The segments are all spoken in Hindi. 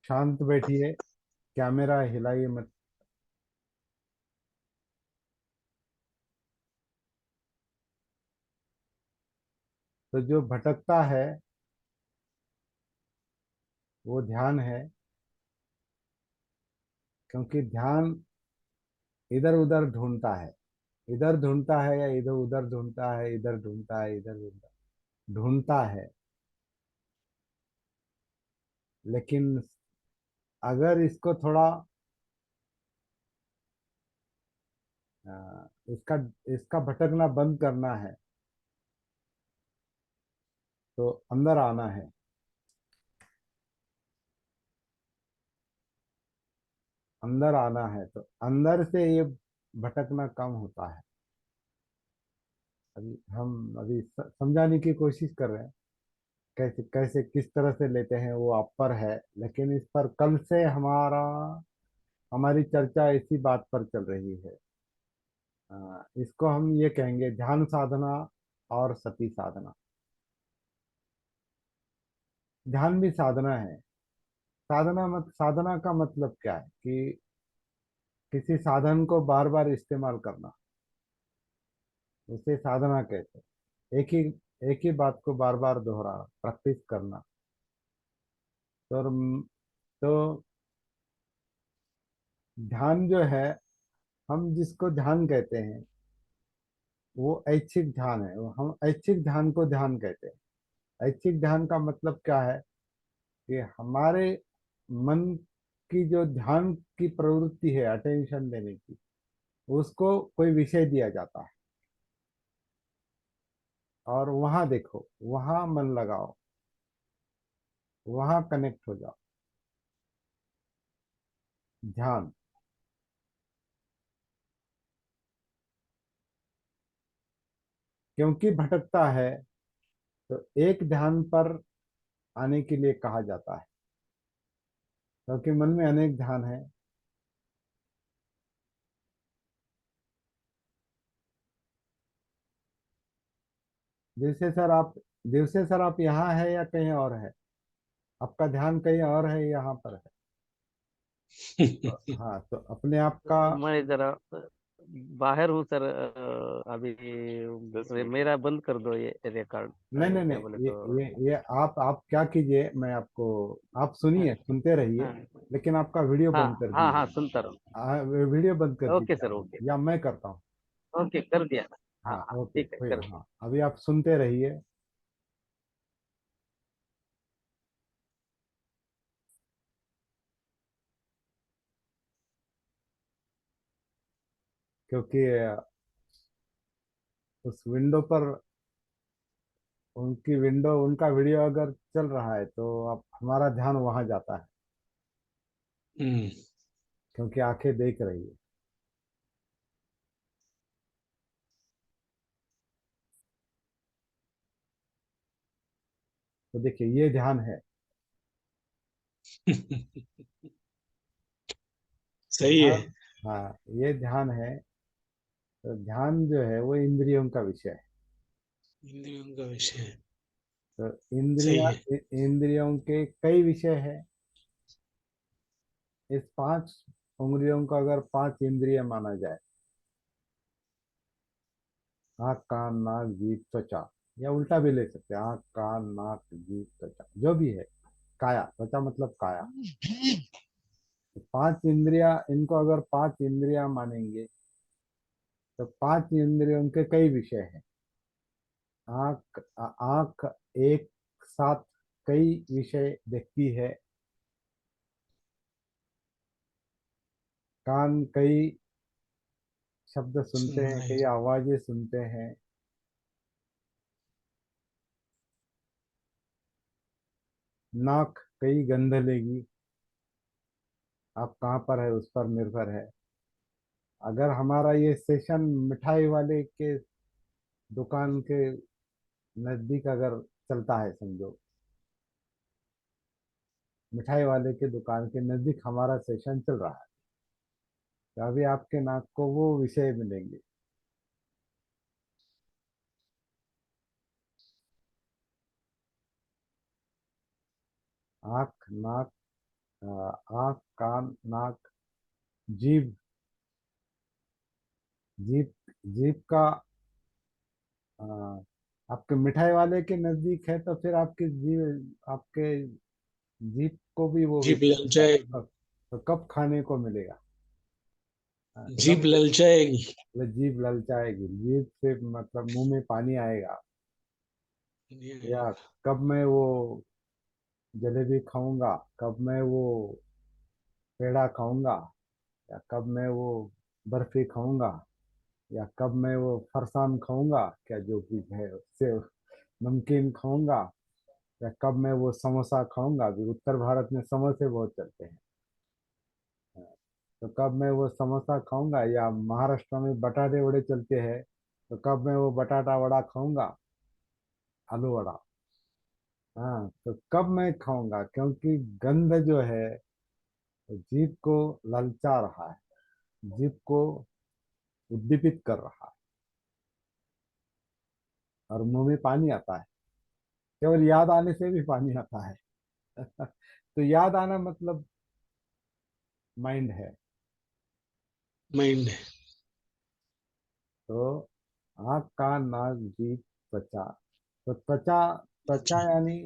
शांत बैठिए, कैमरा हिलाइए मत। तो जो भटकता है वो ध्यान है, क्योंकि ध्यान इधर उधर ढूंढता है। इधर ढूंढता है या इधर उधर ढूंढता है, इधर ढूंढता है, इधर ढूंढता ढूंढता है। लेकिन अगर इसको थोड़ा इसका इसका भटकना बंद करना है तो अंदर आना है। अंदर आना है तो अंदर से ये भटकना कम होता है। अभी समझाने की कोशिश कर रहे हैं, कैसे कैसे किस तरह से लेते हैं वो आप पर है। लेकिन इस पर कल से हमारी चर्चा इसी बात पर चल रही है। इसको हम ये कहेंगे ध्यान साधना और सती साधना। ध्यान भी साधना है। साधना का मतलब क्या है कि किसी साधन को बार बार इस्तेमाल करना, उसे साधना कहते हैं। एक ही बात को बार बार दोहराना, प्रैक्टिस करना। तो तो ध्यान जो है, हम जिसको ध्यान कहते हैं वो ऐच्छिक ध्यान है। वो हम ऐच्छिक ध्यान को ध्यान कहते हैं। ऐच्छिक ध्यान का मतलब क्या है कि हमारे मन की जो ध्यान की प्रवृत्ति है अटेंशन देने की, उसको कोई विषय दिया जाता है और वहां देखो, वहां मन लगाओ, वहां कनेक्ट हो जाओ। ध्यान। क्योंकि भटकता है तो एक ध्यान पर आने के लिए कहा जाता है, क्योंकि मन में अनेक ध्यान है। जैसे सर आप जैसे सर आप यहाँ है या कहीं और है, आपका ध्यान कहीं और है, यहाँ पर है। हाँ, तो अपने आप का। मैं जरा बाहर हूँ सर। अभी 10 मिनट। मेरा बंद कर दो ये रिकॉर्ड। नहीं नहीं क्या बोले नहीं, तो। ये आप क्या कीजिए, मैं आपको, आप हाँ सुनिए, सुनते रहिए। हाँ लेकिन आपका वीडियो हाँ बंद कर हाँ दीजिए। हाँ, सुनता रहूँ। वीडियो बंद कर ओके दीजिए सर, आप, ओके। या मैं करता हूँ। ओके, कर दिया। हाँ हाँ हाँ, ओके, ठीक है, फिर कर दिया। हाँ, अभी आप सुनते रहिए। क्योंकि उस विंडो पर, उनका वीडियो अगर चल रहा है तो अब हमारा ध्यान वहां जाता है, हम्म। क्योंकि आंखें देख रही है। तो देखिए ये ध्यान है। सही है। ध्यान, हाँ, ये ध्यान है। तो ध्यान जो है वो इंद्रियों का विषय है। इंद्रियों का विषय है। तो सही है। इंद्रियों के कई विषय है। इस पांच उंगलियों को अगर पांच इंद्रिय माना जाए, आँख कान नाक जीभ त्वचा, या उल्टा भी ले सकते हैं, आँख कान नाक जीभ त्वचा, जो भी है। काया, त्वचा मतलब काया। तो पांच इंद्रिया, इनको अगर पांच इंद्रिया मानेंगे तो पांच इंद्रियों के कई विषय हैं। आँख आँख एक साथ कई विषय देखती है। कान कई शब्द सुनते हैं, सुनना है। कई आवाजें सुनते हैं। नाक कई गंध लेगी। आप कहाँ पर है उस पर निर्भर है। अगर हमारा ये सेशन मिठाई वाले के दुकान के नजदीक अगर चलता है, समझो मिठाई वाले के दुकान के नजदीक हमारा सेशन चल रहा है, तो अभी आपके नाक को वो विषय मिलेंगे। आँख नाक आँख, कान, नाक, जीभ। जीभ, जीभ का अ, आपके मिठाई वाले के नजदीक है तो फिर आपकी जीभ, आपके जीभ को भी वो जीभ विषय होता है, ललचाएगी। तो कब खाने को मिलेगा? जीभ कब ललचाएगी। जीभ ललचाएगी, जीभ से मतलब मुंह में पानी आएगा, नहीं या आएगा। कब मैं वो जलेबी खाऊंगा, कब मैं वो पेड़ा खाऊंगा, या कब मैं वो बर्फी खाऊंगा, या कब मैं वो फरसान खाऊंगा, क्या जो भी है उससे नमकीन खाऊंगा, या कब मैं वो समोसा खाऊंगा। अभी उत्तर भारत में समोसे बहुत चलते हैं, तो कब मैं वो समोसा खाऊंगा, या महाराष्ट्र में बटाटे वड़े चलते हैं, तो कब मैं वो बटाटा वड़ा खाऊंगा, आलू वड़ा। हाँ, तो कब मैं खाऊंगा, क्योंकि गंध जो है वो जीभ को ललचा रहा है, जीभ को उद्दीपित कर रहा है, और मुंह में पानी आता है। केवल याद आने से भी पानी आता है। तो याद आना मतलब माइंड है। माइंड है। तो आँख, कान, नाक, जीभ, त्वचा। तो त्वचा, त्वचा अच्छा। यानी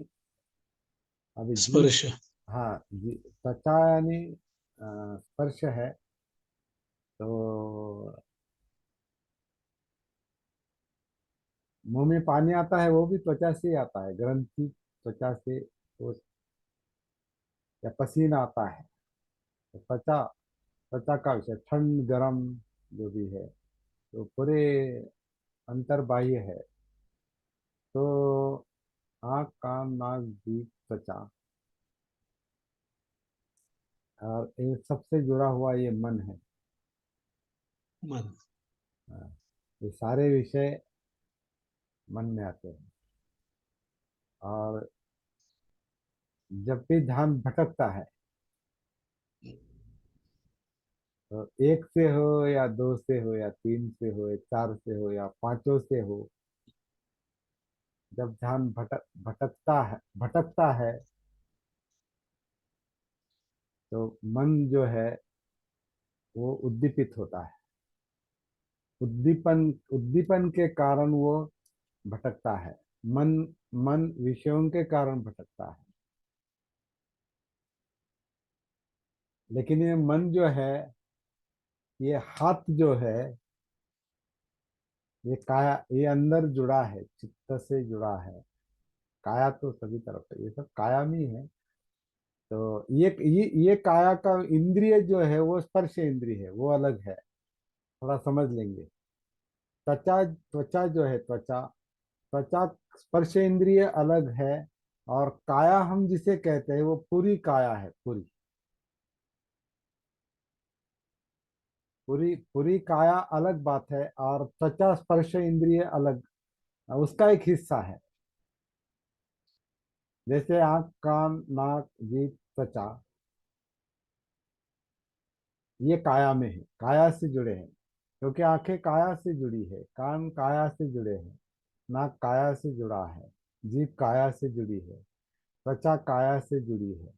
अभी जीभ। स्पर्श। हाँ जी, त्वचा यानी स्पर्श है। तो मुंह में पानी आता है वो भी त्वचा से ही आता है, ग्रंथि त्वचा से, तो या पसीना आता है, तो त्वचा, त्वचा का विषय ठंड गरम जो भी है, तो पूरे अंतर्बाह्य है। तो आँख, कान, नाक, जीभ, त्वचा, और इन सबसे जुड़ा हुआ ये मन है। मन। हाँ, ये सारे विषय मन में आते हैं। और जब भी ध्यान भटकता है, तो एक से हो या दो से हो या तीन से हो या चार से हो या पांचों से हो, जब ध्यान भटकता है, तो मन जो है वो उद्दीपित होता है। उद्दीपन, उद्दीपन के कारण वो भटकता है। मन, मन विषयों के कारण भटकता है। लेकिन ये मन जो है, ये हाथ जो है, ये काया, ये अंदर जुड़ा है, चित्त से जुड़ा है। काया तो सभी तरफ है, ये सब काया में ही है। तो ये काया का इंद्रिय जो है वो स्पर्श इंद्रिय है, वो अलग है। थोड़ा समझ लेंगे। त्वचा, त्वचा जो है, त्वचा, त्वचा स्पर्श इंद्रिय अलग है। और काया हम जिसे कहते हैं वो पूरी काया है, पूरी, पूरी पूरी काया अलग बात है, और त्वचा स्पर्श इंद्रिय अलग, उसका एक हिस्सा है। जैसे आंख, कान, नाक, जीभ, त्वचा, ये काया में है, काया से जुड़े हैं। क्योंकि आंखें काया से जुड़ी है, कान काया से जुड़े हैं, नाक काया से जुड़ा है, जीभ काया से जुड़ी है, त्वचा काया से जुड़ी है।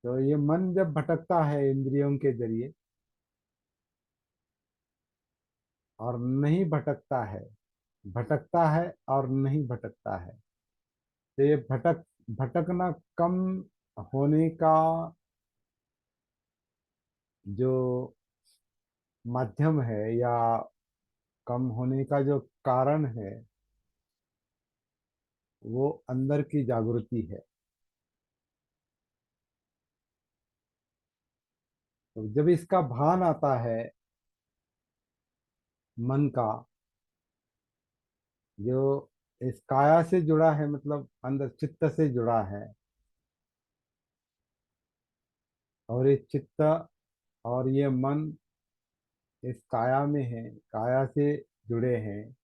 तो ये मन जब भटकता है इंद्रियों के जरिए, और नहीं भटकता है, भटकता है और नहीं भटकता है, तो ये भटकना कम होने का जो माध्यम है, या कम होने का जो कारण है, वो अंदर की जागृति है। तो जब इसका भान आता है मन का, जो इस काया से जुड़ा है, मतलब अंदर चित्त से जुड़ा है, और ये चित्त और ये मन इस काया में है, काया से जुड़े हैं।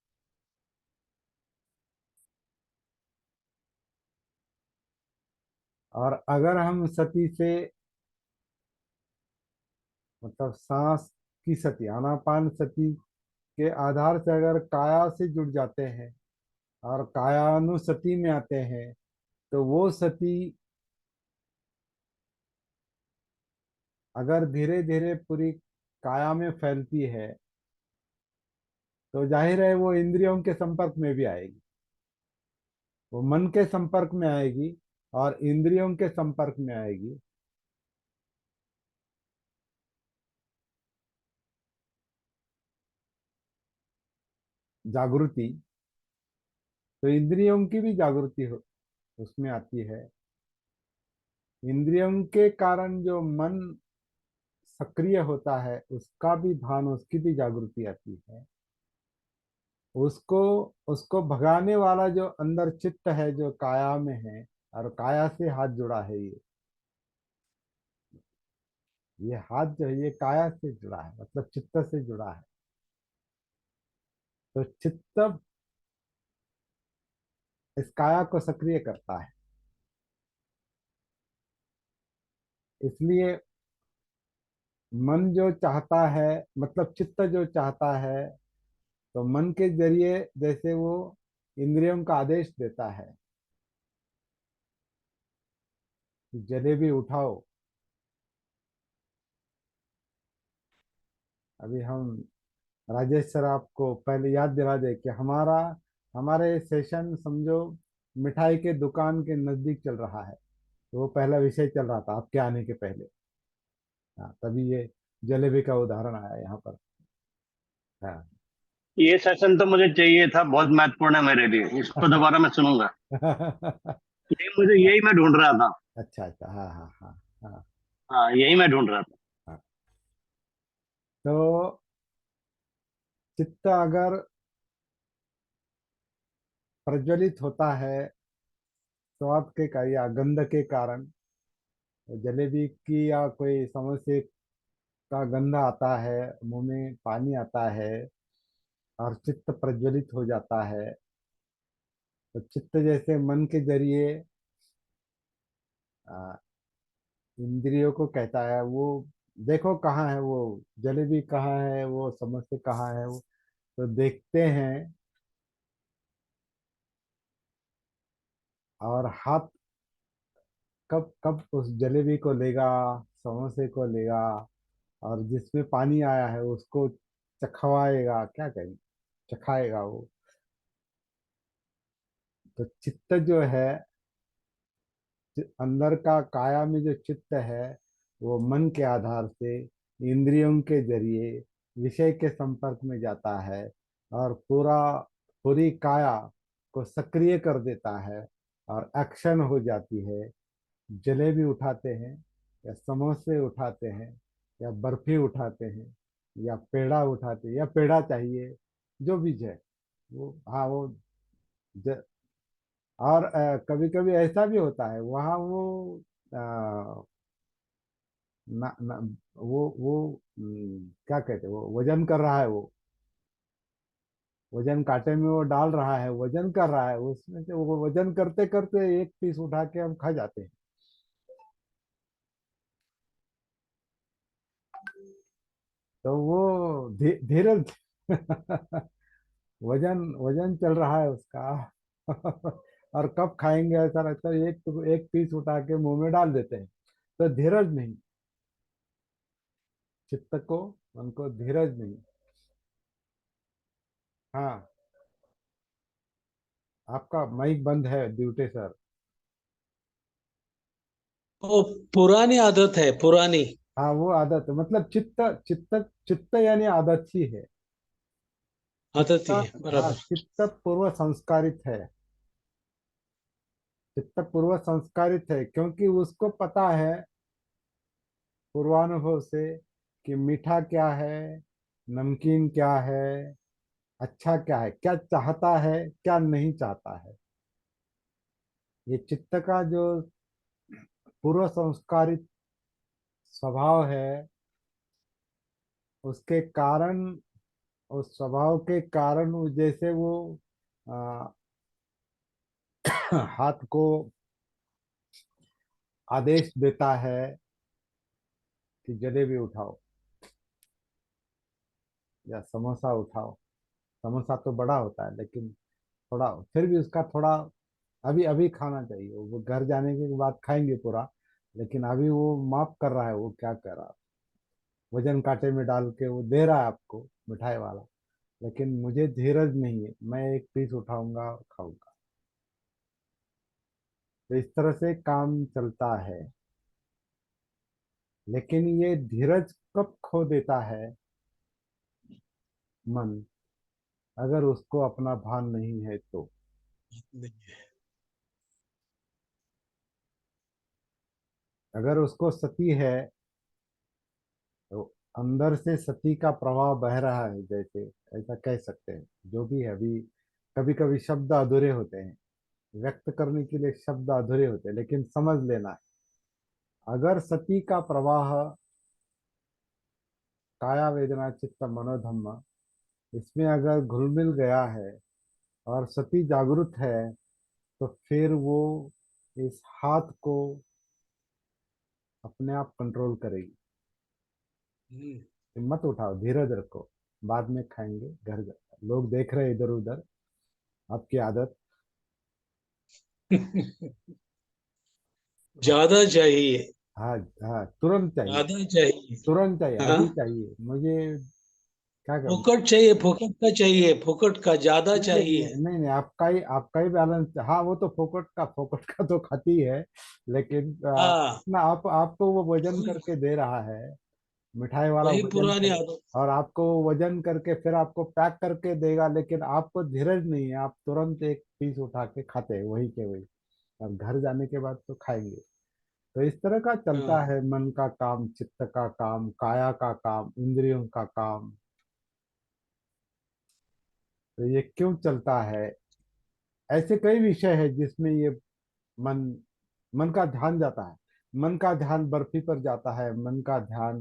और अगर हम सती से, मतलब सांस की सती, आनापान सती के आधार से अगर काया से जुड़ जाते हैं और कायानुसति में आते हैं, तो वो सती अगर धीरे धीरे पूरी काया में फैलती है, तो जाहिर है वो इंद्रियों के संपर्क में भी आएगी, वो मन के संपर्क में आएगी और इंद्रियों के संपर्क में आएगी। जागृति, तो इंद्रियों की भी जागृति उसमें आती है। इंद्रियों के कारण जो मन सक्रिय होता है, उसका भी भान, उसकी भी जागृति आती है। उसको उसको भगाने वाला जो अंदर चित्त है, जो काया में है, और काया से हाथ जुड़ा है, ये हाथ जो है ये काया से जुड़ा है, मतलब चित्त से जुड़ा है। तो चित्त इस काया को सक्रिय करता है। इसलिए मन जो चाहता है, मतलब चित्त जो चाहता है, तो मन के जरिए जैसे वो इंद्रियों का आदेश देता है कि जलेबी उठाओ। अभी हम राजेश सर आपको पहले याद दिला दे कि हमारे सेशन समझो मिठाई के दुकान के नजदीक चल रहा है। तो वो पहला विषय चल रहा था आपके आने के पहले। हाँ, तभी ये जलेबी का उदाहरण आया यहाँ पर। हाँ। ये सेशन तो मुझे चाहिए था, बहुत महत्वपूर्ण है मेरे लिए, इसको दोबारा मैं सुनूंगा। यही मैं ढूंढ रहा था। अच्छा अच्छा, हाँ हाँ हाँ हाँ हाँ, यही मैं ढूंढ रहा था। हाँ। तो चित्त अगर प्रज्वलित होता है स्वाद के कारण या गंध के कारण, तो जलेबी की या कोई समोसे का गंध आता है, मुंह में पानी आता है और चित्त प्रज्वलित हो जाता है। तो चित्त जैसे मन के जरिए आ, इंद्रियों को कहता है, वो देखो कहाँ है वो जलेबी, कहाँ है वो समोसे, कहाँ है वो। तो देखते हैं और हाथ कब कब उस जलेबी को लेगा, समोसे को लेगा, और जिसमें पानी आया है उसको चखवाएगा, क्या कहेंगे, चखाएगा वो। तो चित्त जो है, अंदर का काया में जो चित्त है, वो मन के आधार से इंद्रियों के जरिए विषय के संपर्क में जाता है और पूरी काया को सक्रिय कर देता है और एक्शन हो जाती है। जलेबी उठाते हैं या समोसे उठाते हैं या बर्फी उठाते हैं या पेड़ा उठाते हैं, या पेड़ा चाहिए, जो भी है वो, हाँ वो ज, और कभी कभी ऐसा भी होता है वहाँ वो आ, ना, ना, वो क्या कहते हैं, वो वजन कर रहा है, वो वजन कांटे में वो डाल रहा है, वजन कर रहा है, उसमें से वो वजन करते करते एक पीस उठा के हम खा जाते हैं। तो वो धीरज वजन वजन चल रहा है उसका और कब खाएंगे ऐसा लगता है, एक पीस उठा के मुंह में डाल देते हैं। तो धीरज नहीं, चित्त को, उनको धीरज नहीं। हाँ, आपका माइक बंद है ड्यूटी सर। वो पुरानी आदत है, पुरानी। हाँ, वो आदत है, मतलब चित्त, चित्त यानी आदत ही है। चित्त, आदत ही है, हाँ, बराबर। चित्त पूर्व संस्कारित है। चित्त पूर्व संस्कारित है क्योंकि उसको पता है पूर्वानुभव से कि मीठा क्या है, नमकीन क्या है, अच्छा क्या है, क्या चाहता है, क्या नहीं चाहता है। ये चित्त का जो पूर्व संस्कारित स्वभाव है, उसके कारण, उस स्वभाव के कारण वो जैसे वो आ, हाथ को आदेश देता है कि जलेबी उठाओ या समोसा उठाओ, समोसा तो बड़ा होता है, लेकिन थोड़ा फिर भी उसका थोड़ा अभी अभी खाना चाहिए। वो घर जाने के बाद खाएंगे पूरा, लेकिन अभी वो माफ कर रहा है, वो क्या कर रहा है, वजन कांटे में डाल के वो दे रहा है आपको मिठाई वाला। लेकिन मुझे धीरज नहीं है, मैं एक पीस उठाऊंगा और खाऊंगा। तो इस तरह से काम चलता है। लेकिन ये धीरज कब खो देता है मन, अगर उसको अपना भान नहीं है तो। अगर उसको सती है तो अंदर से सती का प्रवाह बह रहा है, जैसे ऐसा कह सकते हैं। जो भी है अभी, कभी कभी शब्द अधूरे होते हैं, व्यक्त करने के लिए शब्द अधूरे होते हैं, लेकिन समझ लेना है, अगर सती का प्रवाह काया वेदना चित्त मनोधम्म इसमें अगर घुल मिल गया है और सती जागृत है, तो फिर वो इस हाथ को अपने आप कंट्रोल करेगी। हिम्मत उठाओ, धीरज रखो, बाद में खाएंगे, घर जाकर लोग देख रहे इधर उधर आपकी आदत। ज्यादा चाहिए। हाँ, हाँ, तुरंत चाहिए, ज्यादा चाहिए। तुरंत चाहिए, हाँ, अभी चाहिए मुझे। क्या कर, फुकट चाहिए, फुकट का चाहिए, फुकट का ज्यादा नहीं नहीं चाहिए। नहीं नहीं नहीं, आपका ही बैलेंस। हाँ, वो तो फोकट का तो खाती है, लेकिन हाँ, ना आपको वो वजन करके दे रहा है, मिठाई वाला वही वजन पुरानी कर, आदत। और आपको वजन करके फिर आपको पैक करके देगा, लेकिन आपको धीरज नहीं है, आप तुरंत एक पीस उठा के खाते हैं वही के वही। और घर जाने के बाद तो खाएंगे। तो इस तरह का चलता हाँ, है, मन का काम, चित्त का काम, काया का काम, इंद्रियों का काम। तो ये क्यों चलता है? ऐसे कई विषय है जिसमें ये मन मन का ध्यान जाता है। मन का ध्यान बर्फी पर जाता है, मन का ध्यान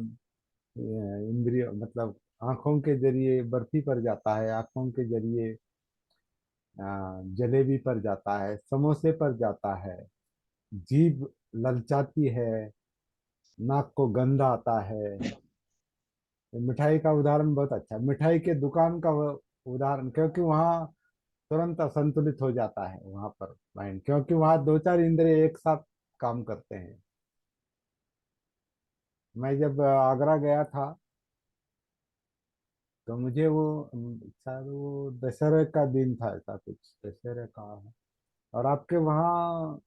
इंद्रिय मतलब आंखों के जरिए बर्फी पर जाता है, आंखों के जरिए जलेबी पर जाता है, समोसे पर जाता है, जीभ ललचाती है, नाक को गंध आता है। मिठाई का उदाहरण बहुत अच्छा है, मिठाई के दुकान का वो उदाहरण, क्योंकि वहाँ तुरंत असंतुलित हो जाता है वहां पर माइंड, क्योंकि वहाँ दो चार इंद्रिय एक साथ काम करते हैं। मैं जब आगरा गया था, तो मुझे वो शायद वो दशहरे का दिन था, ऐसा कुछ दशहरे का। और आपके वहाँ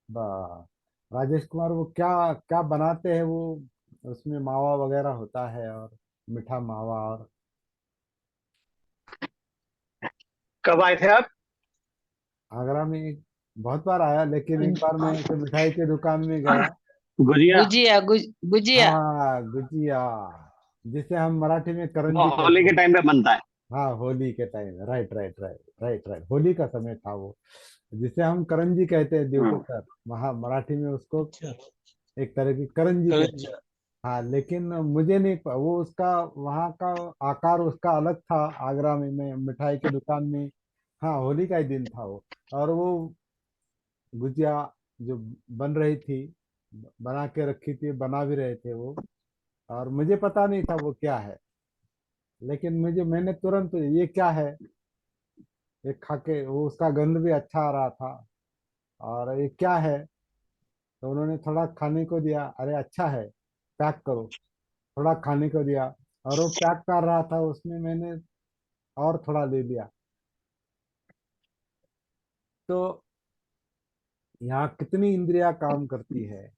राजेश कुमार वो क्या क्या बनाते हैं वो, उसमें मावा वगैरह होता है, और मीठा मावा। और कब आए थे आप? आगरा में बहुत बार आया, लेकिन एक बार मैं ऐसे मिठाई की दुकान में गया। गुजिया। गुजिया गुजिया। हाँ, गुजिया, जिसे हम मराठी में वो करंजी होली कहते के हैं। टाइम पे बनता है। हाँ, होली के time, right right right right right, Holi का समय था वो, जिसे हम करंजी कहते हैं हम्म। दिवकर, वहाँ मराठी में उसको अच्छा। एक तरह की करंजी कहते हैं। करंजा। हाँ, लेकिन मुझे नहीं वो उसका वहाँ का आकार उसका अलग था। आगरा में मैं मिठाई की दुकान में, हाँ, होली का ही दिन था वो, और वो गुजिया जो बन रही थी, बना के रखी थी, बना भी रहे थे वो, और मुझे पता नहीं था वो क्या है। लेकिन मैंने तुरंत ये क्या है, ये खा के वो उसका गंध भी अच्छा आ रहा था, और ये क्या है, तो उन्होंने थोड़ा खाने को दिया, अरे अच्छा है, पैक करो। थोड़ा खाने को दिया, और वो पैक कर रहा था उसमें, मैंने और थोड़ा ले लिया। तो यहाँ कितनी इंद्रियां काम करती है,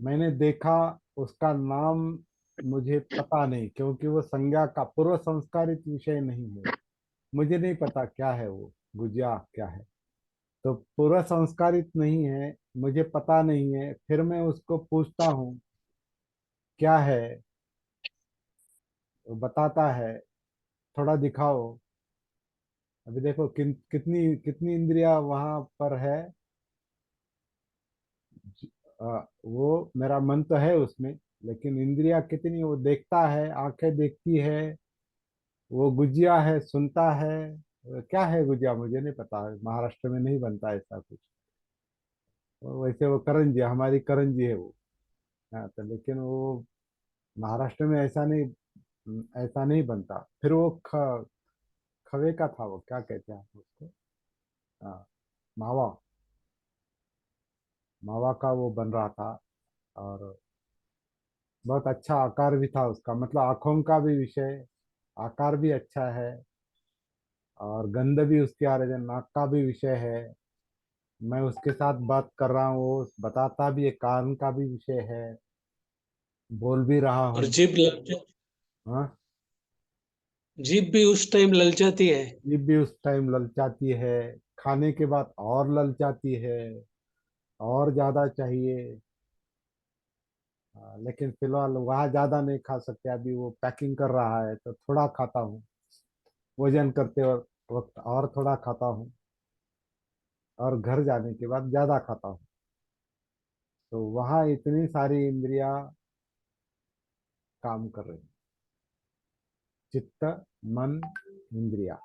मैंने देखा, उसका नाम मुझे पता नहीं, क्योंकि वो संज्ञा का पूर्व संस्कारित विषय नहीं है। मुझे नहीं पता क्या है वो, गुजिया क्या है, तो पूर्व संस्कारित नहीं है, मुझे पता नहीं है। फिर मैं उसको पूछता हूँ क्या है, वो बताता है, थोड़ा दिखाओ। अभी देखो कितनी कितनी इंद्रियां वहां पर है। वो मेरा मन तो है उसमें, लेकिन इंद्रियां कितनी, वो देखता है, आंखें देखती है, वो गुजिया है, सुनता है। क्या है गुजिया मुझे नहीं पता, महाराष्ट्र में नहीं बनता ऐसा कुछ। वैसे वो करंजी, हमारी करंजी है वो। हाँ, तो लेकिन वो महाराष्ट्र में ऐसा नहीं ऐसा नहीं बनता। फिर वो खवे का था, वो क्या कहते हैं उसको, हाँ, मावा। मावा का वो बन रहा था, और बहुत अच्छा आकार भी था उसका, मतलब आंखों का भी विषय, आकार भी अच्छा है, और गंध भी उसकी आ रही है, नाक का भी विषय है। मैं उसके साथ बात कर रहा हूँ, वो बताता भी है, कान का भी विषय है, बोल भी रहा और हूँ। हाँ, जीभ भी उस टाइम ललचाती है। ये भी उस टाइम ललचाती है, खाने के बाद और ललचाती है, और ज्यादा चाहिए। लेकिन फिलहाल वहाँ ज्यादा नहीं खा सकते, अभी वो पैकिंग कर रहा है तो थोड़ा खाता हूँ, वजन करते वक्त और थोड़ा खाता हूँ, और घर जाने के बाद ज्यादा खाता हूँ। तो वहाँ इतनी सारी इंद्रियां काम कर रही हैं, चित्त, मन, इंद्रिया,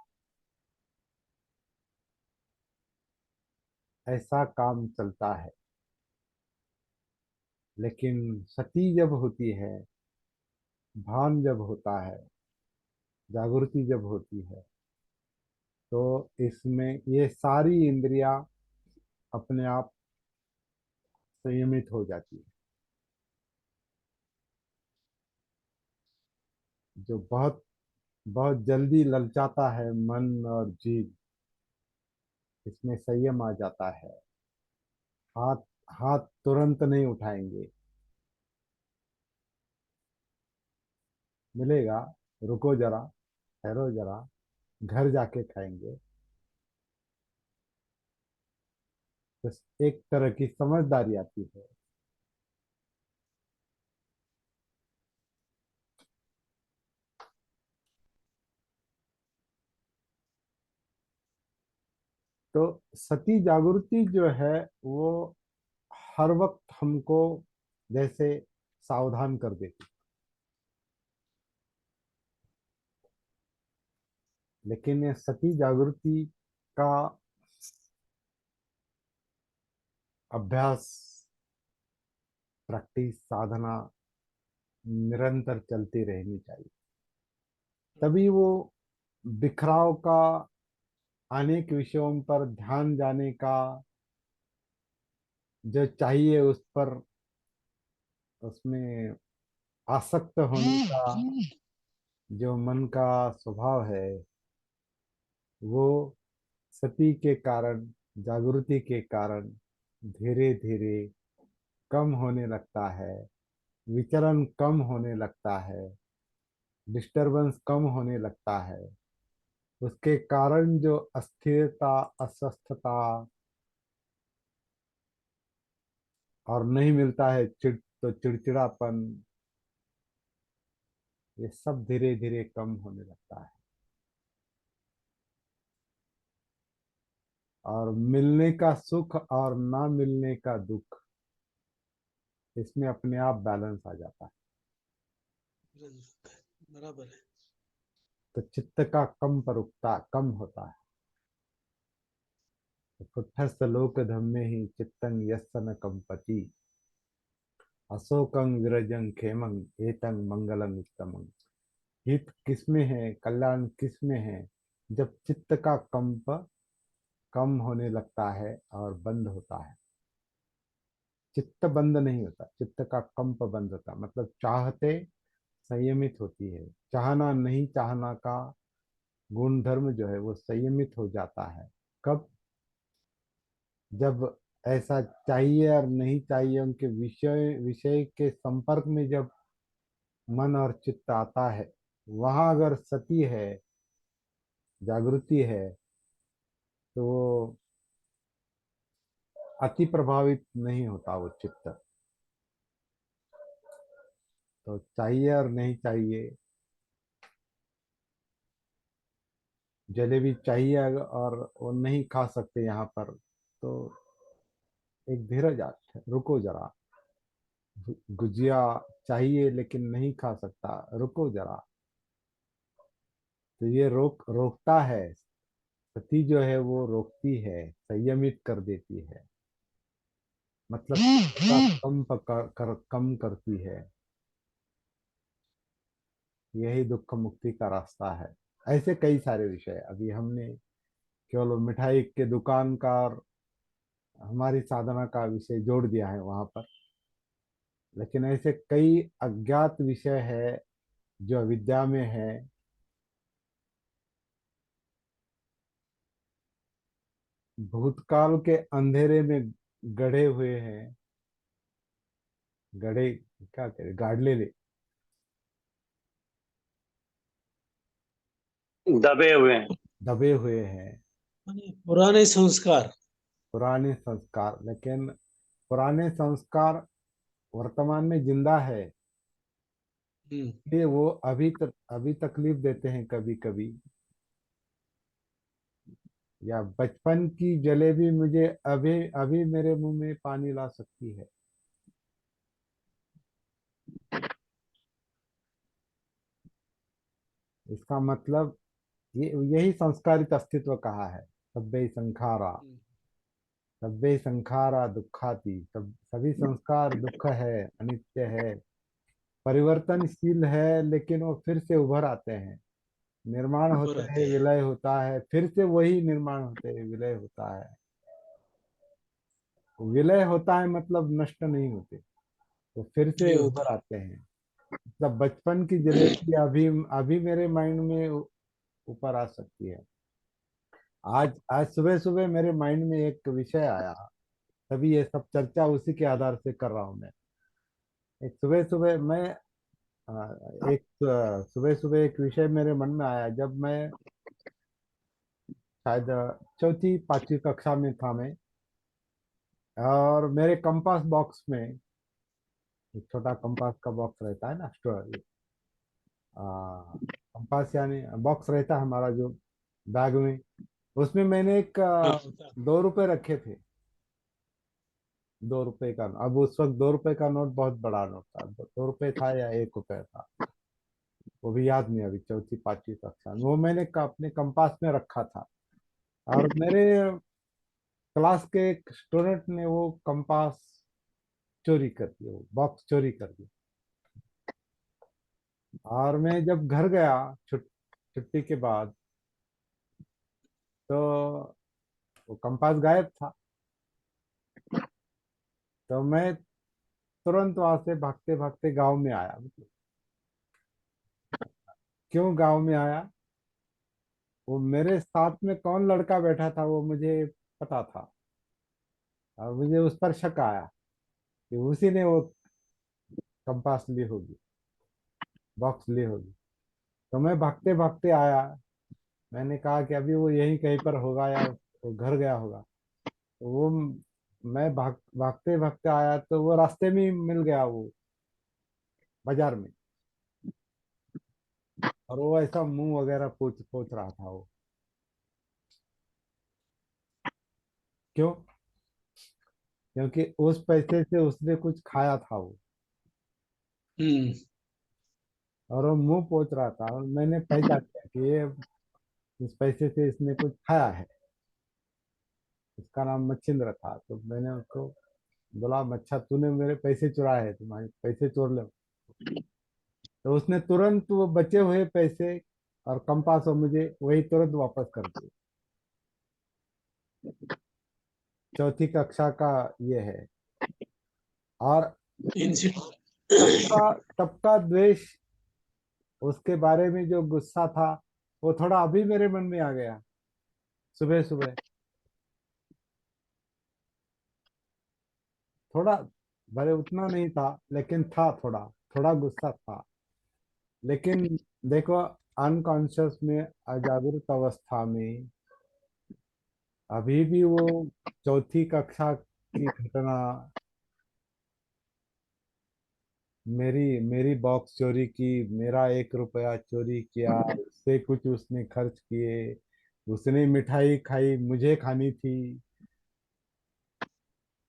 ऐसा काम चलता है। लेकिन सती जब होती है, भान जब होता है, जागृति जब होती है, तो इसमें ये सारी इंद्रियां अपने आप संयमित हो जाती है। जो बहुत बहुत जल्दी ललचाता है मन और जीभ, इसमें संयम आ जाता है। हाथ हाथ तुरंत नहीं उठाएंगे, मिलेगा, रुको जरा, ठहरो जरा, घर जाके खाएंगे। तो एक तरह की समझदारी आती है। तो सती जागृति जो है, वो हर वक्त हमको जैसे सावधान कर देती। लेकिन ये सती जागृति का अभ्यास, प्रैक्टिस, साधना निरंतर चलती रहनी चाहिए। तभी वो बिखराव का, अनेक विषयों पर ध्यान जाने का जो चाहिए, उस पर, उसमें आसक्त होने का जो मन का स्वभाव है, वो सती के कारण, जागृति के कारण धीरे धीरे कम होने लगता है, विचरण कम होने लगता है, डिस्टरबेंस कम होने लगता है। उसके कारण जो अस्थिरता, अस्वस्थता, और नहीं मिलता है तो चिड़चिड़ापन, ये सब धीरे धीरे कम होने लगता है। और मिलने का सुख और ना मिलने का दुख, इसमें अपने आप बैलेंस आ जाता है। बराबर है। तो चित्त का रुकता कम होता है। तो कुट्ठस्थ लोक धम्मे ही चित्तं यस्य न कंपति, अशोकं विरजं खेमं एतं मंगलम उत्तमं। हित किसमें है, कल्याण किसमें है, जब चित्त का कंप कम होने लगता है और बंद होता है। चित्त बंद नहीं होता, चित्त का कंप बंद होता, मतलब चाहते संयमित होती है, चाहना नहीं चाहना का गुण धर्म जो है वो संयमित हो जाता है। कब? जब ऐसा चाहिए और नहीं चाहिए उनके विषय विषय के संपर्क में जब मन और चित्त आता है, वहां अगर सती है, जागृति है, तो वो अति प्रभावित नहीं होता वो चित्त। तो चाहिए और नहीं चाहिए, जलेबी चाहिए और वो नहीं खा सकते यहाँ पर, तो एक धीरज रुको जरा। गुजिया चाहिए लेकिन नहीं खा सकता, रुको जरा। तो ये रोकता है। सती जो है वो रोकती है, संयमित कर देती है, मतलब का कम करती है। यही दुख मुक्ति का रास्ता है। ऐसे कई सारे विषय अभी हमने केवल वो मिठाई के दुकान का और हमारी साधना का विषय जोड़ दिया है वहां पर, लेकिन ऐसे कई अज्ञात विषय है जो अविद्या में है। भूतकाल के अंधेरे में गड़े हुए हैं, गड़े क्या करें, गाड़ले ले दबे हुए हैं। दबे हुए हैं। पुराने संस्कार। पुराने संस्कार, लेकिन पुराने संस्कार वर्तमान में जिंदा है, हम्म, ये वो अभी तकलीफ देते हैं कभी कभी। या बचपन की जलेबी मुझे अभी अभी मेरे मुंह में पानी ला सकती है। इसका मतलब ये यही संस्कारित अस्तित्व कहा है। सब्बे संखारा, हम्म, सब्बे संखारा दुखाती, सभी संस्कार दुख है, अनित्य है, परिवर्तनशील है, लेकिन वो फिर से उभर आते हैं। निर्माण ऊपर होते आते हैं, हैं। विलय होता है, फिर से वही निर्माण होते हैं, विलय होता है। विलय होता है मतलब नष्ट नहीं होते, तो फिर से नहीं उभर होते। आते हैं। मतलब बचपन की जलेबी अभी अभी मेरे माइंड में ऊपर आ सकती है। आज आज सुबह सुबह मेरे माइंड में एक विषय आया, तभी ये सब चर्चा उसी के आधार से कर रहा हूँ मैं। एक सुबह सुबह मैं सुबह सुबह एक विषय मेरे मन में आया, जब मैं शायद चौथी पांचवी कक्षा में था मैं। और मेरे कंपास बॉक्स में, एक छोटा कंपास का बॉक्स रहता है ना, स्टोर कंपास यानी बॉक्स रहता है हमारा जो बैग में, उसमें मैंने एक हाँ होता। 2 रुपए रखे थे। 2 रुपए का, अब उस वक्त 2 रुपए का नोट बहुत बड़ा नोट था, 2 रुपए था या 1 रुपए था, वो भी याद नहीं अभी, चौथी पांचवी कक्षा में वो मैंने अपने कंपास में रखा था। और मेरे क्लास के एक स्टूडेंट ने वो कंपास चोरी कर दिया, वो बॉक्स चोरी कर दिया। और मैं जब घर गया छुट्टी के बाद, तो वो कंपास गायब था। तो मैं तुरंत वहां से भागते भागते गांव में आया। क्यों गांव में आया? वो मेरे साथ में कौन लड़का बैठा था वो मुझे पता था, और मुझे उस पर शक आया कि उसी ने वो कंपास ली होगी, बॉक्स ली होगी। तो मैं भागते भागते आया। मैंने कहा कि अभी वो यहीं कहीं पर होगा या वो घर गया होगा। तो वो मैं भागते भागते आया, तो वो रास्ते में ही मिल गया, वो बाजार में। और वो ऐसा मुंह वगैरह पोछ पोछ रहा था वो। क्यों? क्योंकि उस पैसे से उसने कुछ खाया था वो, हम्म। और वो मुंह पोछ रहा था, और मैंने पहचान लिया कि ये इस पैसे से इसने कुछ खाया है। उसका नाम मच्छिंद्र था। तो मैंने उसको बोला, मच्छा तूने मेरे पैसे चुराए हैं, तुम्हारे पैसे चोर ले। तो उसने तुरंत वो बचे हुए पैसे और कंपास और मुझे वही तुरंत वापस कर दिए। चौथी कक्षा का ये है। और तब इंसिडेंट। का तब का द्वेष, उसके बारे में जो गुस्सा था, वो थोड़ा अभी मेरे मन में आ गया सुबह सुबह। थोड़ा, भले उतना नहीं था, लेकिन था थोड़ा, थोड़ा गुस्सा था। लेकिन देखो, अनकॉन्शियस में, अजागरूक अवस्था में, अभी भी वो चौथी कक्षा की घटना, मेरी मेरी बॉक्स चोरी की, मेरा 1 रुपया चोरी किया, उससे कुछ उसने खर्च किए, उसने मिठाई खाई, मुझे खानी थी,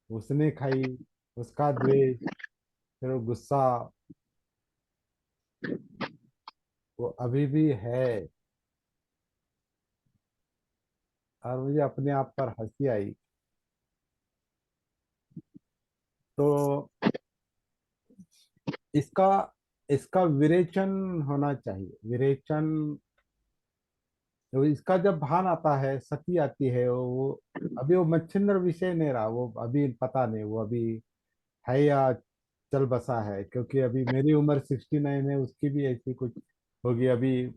उसने खाई, उसका द्वेष, फिर वो गुस्सा, वो अभी भी है। और मुझे अपने आप पर हंसी आई। तो इसका इसका विरेचन होना चाहिए, विरेचन। तो इसका जब भान आता है, सती आती है, वो अभी वो मच्छिंद्र विषय नहीं रहा, वो अभी पता नहीं वो अभी है या चल बसा है, क्योंकि अभी मेरी उम्र 69 है, उसकी भी ऐसी कुछ होगी अभी।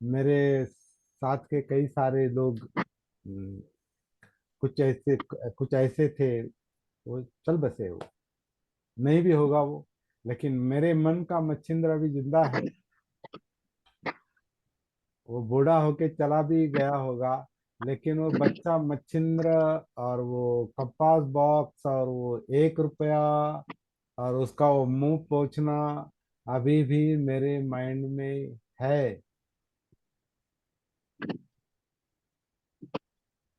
मेरे साथ के कई सारे लोग कुछ ऐसे थे, वो चल बसे, वो नहीं भी होगा वो, लेकिन मेरे मन का मच्छिंद्र अभी जिंदा है। वो बूढ़ा होके चला भी गया होगा, लेकिन वो बच्चा मच्छिंद्र और वो कपास बॉक्स और वो 1 रुपया और उसका वो मुंह पोंछना अभी भी मेरे माइंड में है।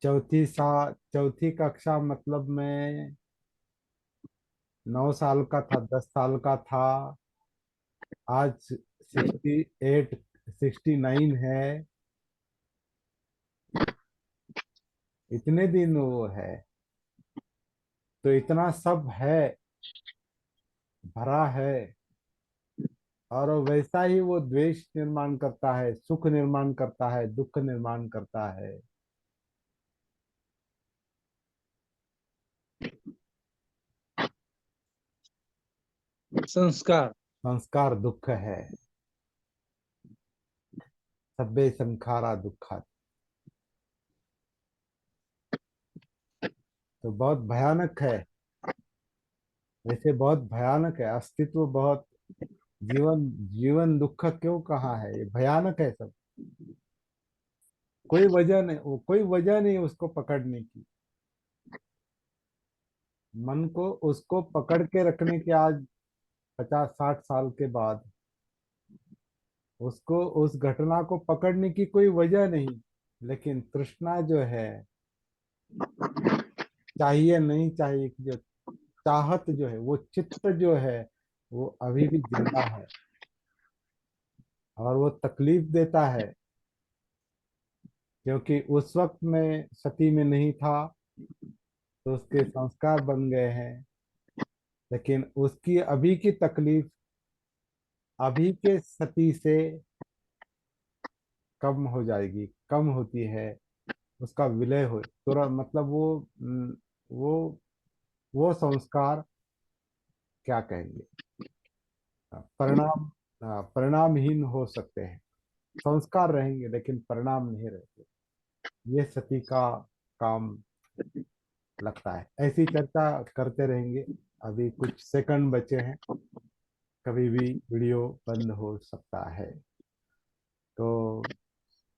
चौथी कक्षा मतलब मैं 9 साल का था, 10 साल का था। आज 68, 69 है। इतने दिन वो है, तो इतना सब है, भरा है। और वैसा ही वो द्वेष निर्माण करता है, सुख निर्माण करता है, दुख निर्माण करता है। संस्कार। संस्कार दुख है। सब्बे संखारा दुखा। तो बहुत भयानक है, वैसे बहुत भयानक है अस्तित्व, बहुत जीवन। जीवन दुख क्यों कहा है, ये भयानक है सब। कोई वजह नहीं, वो कोई वजह नहीं उसको पकड़ने की। मन को उसको पकड़ के रखने के आज 50-60 साल के बाद, उसको उस घटना को पकड़ने की कोई वजह नहीं। लेकिन तृष्णा जो है, चाहिए नहीं चाहिए की जो चाहत जो है, वो चित्त जो है, वो अभी भी जिंदा है और वो तकलीफ देता है। क्योंकि उस वक्त में सती में नहीं था, तो उसके संस्कार बन गए हैं। लेकिन उसकी अभी की तकलीफ अभी के सती से कम हो जाएगी, कम होती है। उसका विलय हो तुरंत, मतलब वो वो संस्कार क्या कहेंगे, परिणाम, परिणामहीन हो सकते हैं। संस्कार रहेंगे लेकिन परिणाम नहीं रहते। ये सती का काम लगता है। ऐसी चर्चा करते रहेंगे। अभी कुछ सेकंड बचे हैं, कभी भी वीडियो बंद हो सकता है।